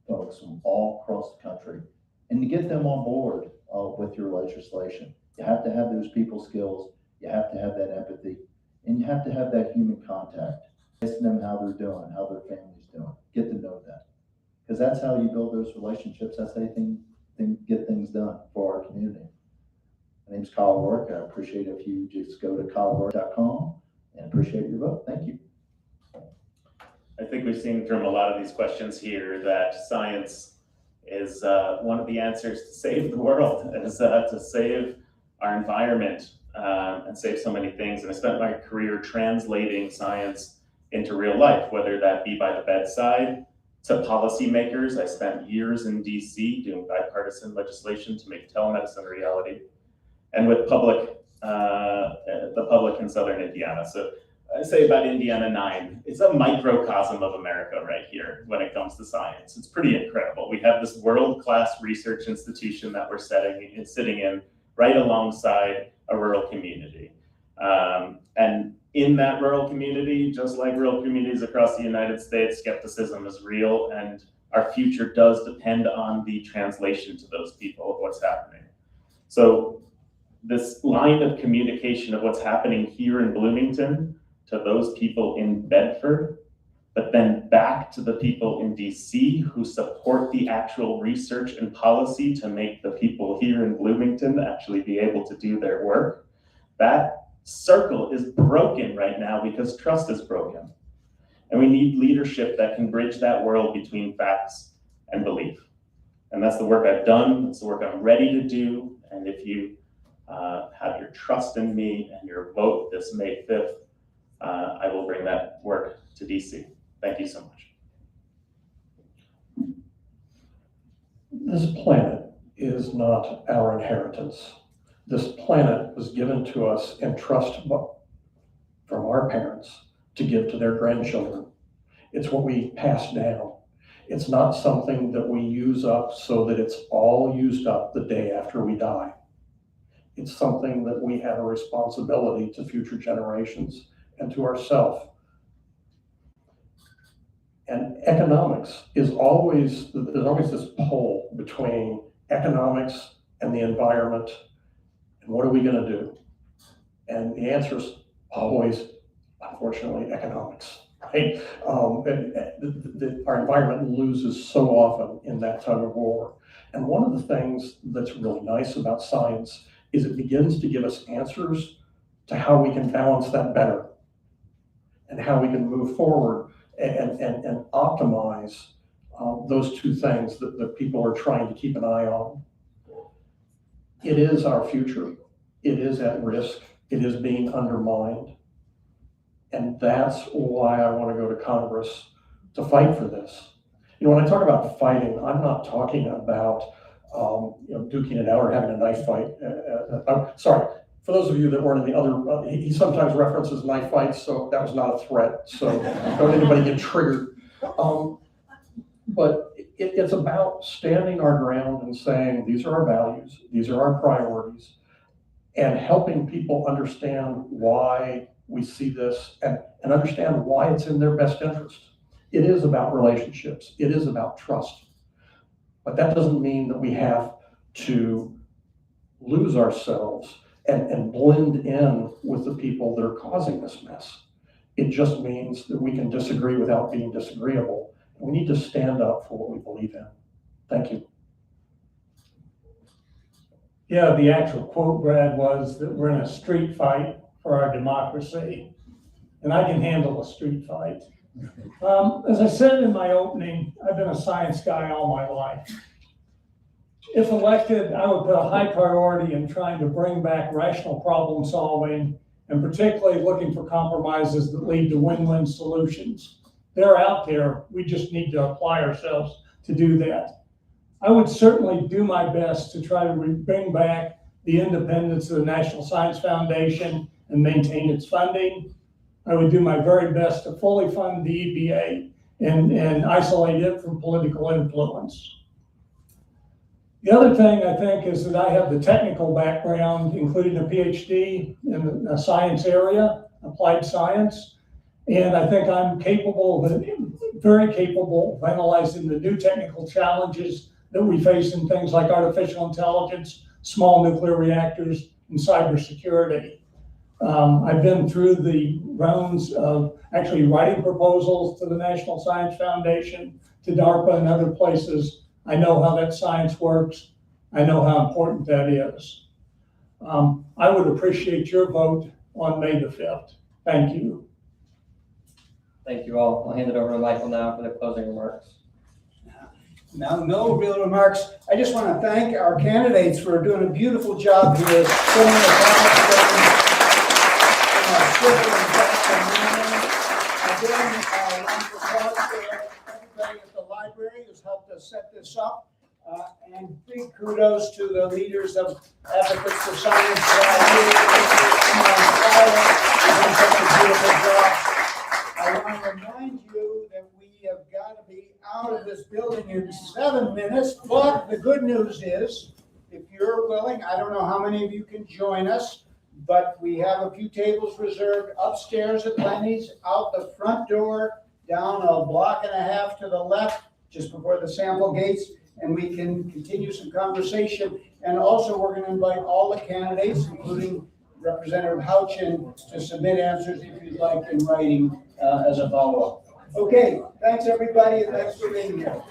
folks from all across the country, and to get them on board with your legislation. You have to have those people skills, you have to have that empathy, and you have to have that human contact. Ask them how they're doing, how their family's doing, get to know them. Because that's how you build those relationships, that's how you get things done for our community. My name's Kyle Rourke. I appreciate it if you just go to kylerourke.com and appreciate your vote. Thank you. I think we've seen from a lot of these questions here that science is one of the answers to save the world, is to save our environment and save so many things. And I spent my career translating science into real life, whether that be by the bedside to policymakers. I spent years in DC doing bipartisan legislation to make telemedicine a reality, and with the public in Southern Indiana. So I say about Indiana 9, it's a microcosm of America right here when it comes to science. It's pretty incredible. We have this world-class research institution that we're sitting in right alongside a rural community. And in that rural community, just like rural communities across the United States, skepticism is real, and our future does depend on the translation to those people of what's happening. So this line of communication of what's happening here in Bloomington to those people in Bedford, but then back to the people in DC who support the actual research and policy to make the people here in Bloomington actually be able to do their work. That circle is broken right now because trust is broken. And we need leadership that can bridge that world between facts and belief. And that's the work I've done, it's the work I'm ready to do. And if you have your trust in me and your vote this May 5th, I will bring that work to DC. Thank you so much. This planet is not our inheritance. This planet was given to us in trust from our parents to give to their grandchildren. It's what we pass down. It's not something that we use up so that it's all used up the day after we die. It's something that we have a responsibility to future generations and to ourselves. And economics is always, there's always this pull between economics and the environment, and what are we gonna do? And the answer is always, unfortunately, economics, right? Our environment loses so often in that tug of war. And one of the things that's really nice about science is it begins to give us answers to how we can balance that better and how we can move forward and optimize those two things that people are trying to keep an eye on. It is our future. It is at risk. It is being undermined. And that's why I want to go to Congress to fight for this. You know, when I talk about fighting, I'm not talking about duking it out or having a knife fight. Sorry, for those of you that weren't in the other, he sometimes references knife fights, so that was not a threat. So don't anybody get triggered. But it's about standing our ground and saying, these are our values, these are our priorities, and helping people understand why we see this and understand why it's in their best interest. It is about relationships. It is about trust. But that doesn't mean that we have to lose ourselves and blend in with the people that are causing this mess. It just means that we can disagree without being disagreeable. We need to stand up for what we believe in. Thank you. Yeah, the actual quote, Brad, was that we're in a street fight for our democracy, and I can handle a street fight. As I said in my opening, I've been a science guy all my life. If elected, I would put a high priority in trying to bring back rational problem solving, and particularly looking for compromises that lead to win-win solutions. They're out there, we just need to apply ourselves to do that. I would certainly do my best to try to bring back the independence of the National Science Foundation and maintain its funding. I would do my very best to fully fund the EPA and isolate it from political influence. The other thing I think is that I have the technical background, including a PhD in the science area, applied science. And I think I'm very capable of analyzing the new technical challenges that we face in things like artificial intelligence, small nuclear reactors, and cybersecurity. I've been through the rounds of actually writing proposals to the National Science Foundation, to DARPA and other places. I know how that science works. I know how important that is. I would appreciate your vote on May the 5th. Thank you. Thank you all. I'll hand it over to Michael now for the closing remarks. Now, no real remarks. I just want to thank our candidates for doing a beautiful job here. Showing us Again, round of applause to everybody at the library who's helped us set this up. And big kudos to the leaders of Advocates for Science that are here. Doing such a beautiful job. I want to remind you that we have got to be out of this building in 7 minutes, but the good news is, if you're willing, I don't know how many of you can join us, but we have a few tables reserved upstairs at Lenny's, out the front door, down a block and a half to the left, just before the sample gates, and we can continue some conversation. And also, we're going to invite all the candidates, including Representative Houchin, to submit answers if you'd like in writing as a follow-up. Okay, thanks everybody, and thanks for being here.